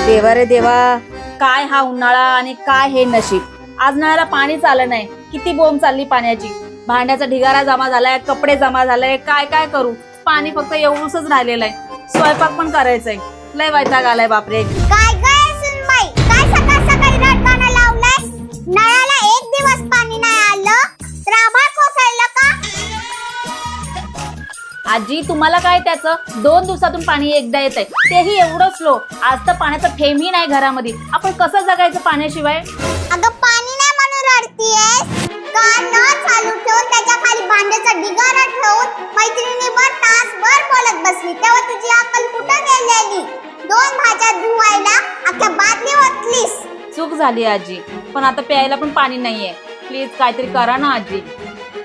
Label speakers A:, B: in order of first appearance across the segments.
A: देवा रे देवा, काय हा उन्हाळा आणि काय हे नशीब. आज नळाला पाणीच आलं नाही. किती बोंब चालली पाण्याची. भांड्याचा ढिगारा जमा झालाय, कपडे जमा झालाय, काय काय करू. पाणी फक्त एवढंच राहिलेलं आहे. स्वयंपाक पण करायचंय. लय वैताग आलाय बापरे.
B: काय काय सुनबाई, काय सकाळ सकाळी रडगाणं लावलंय? नळाला एक दिवस पाणी नाही आलं तर आभाळ कोसळलं का?
A: आजी तुम्हाला काय त्याचं, 2 दिवसातून पाणी एकदा येत आहे, तेही एवढं स्लो. आज तर पाण्याचा थेंबही नाही घरामध्ये. आपण कसं जगायचं पाण्याशिवाय.
B: अगं पाणी नाही म्हणून रडतीयेस का? नळ चालू ठेवून त्याच्या खाली भांड्याचा ढिगारा ठेवून मैत्रिणीवर तासभर बोलत बसली, तेव्हा तुझी अक्कल कुठं गेलेली? 2 भाज्या धुवायला अख्ख्या बादली ओतलीस.
A: चूक झाली आजी, पण आता प्यायला पण पाणी नाहीये. प्लीज काहीतरी करा ना आजी.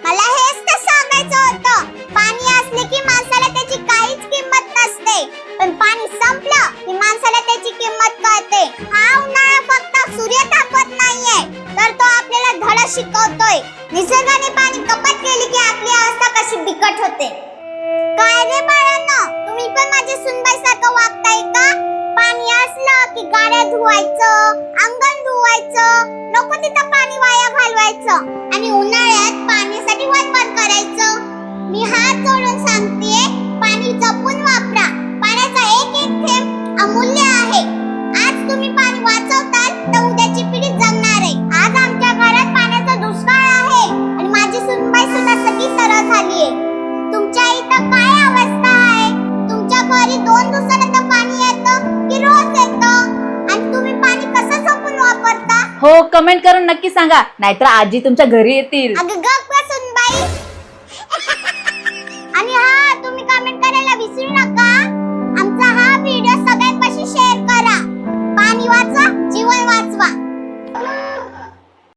B: मला हेच तर सांगायचं होतं. पाणी असले की माणसाला त्याची काहीच किंमत नसते, पण पाणी संपलं की माणसाला त्याची किंमत कळते. हा उन्हाळा फक्त सूर्य तापत नाहीये, तर तो आपल्याला धडा शिकवतोय. निसर्गाने पाणी कपात केली की आपली अवस्था कशी बिकट होते. काय रे बाळांनो, तुम्ही पण माझ्या सुनबाईसारखं वागताय का? पाणी असलं की गाड्या धुवायचं, अंगण धुवायचं, नको तिथं पाणी वाया घालवायचं आणि उन्हाळ्यात पाण्यासाठी वणवण करायचं. मी हात जोडून सांगतेय, पाणी जपून वापरा. पाण्याचा एक एक थेंब अमूल्य आहे. आज तुम्ही पाणी वाचवताल तर उद्याची पिढी जगणार आहे. आज आमच्या घरात पाण्याचा दुष्काळ आहे आणि माझी सुनबाई सुद्धा सगळी सरळ झालीये. तुमच्या इथं काय अवस्था आहे? तुमच्या घरी 2 दिवसानंतर पाणी येतं की रोज येतं? आणि तुम्ही पाणी कसं जपून वापरता?
A: हो, कमेंट करून नक्की सांगा, नाहीतर आजी तुमच्या घरी येतील.
B: अगं गप्प सुनबाई.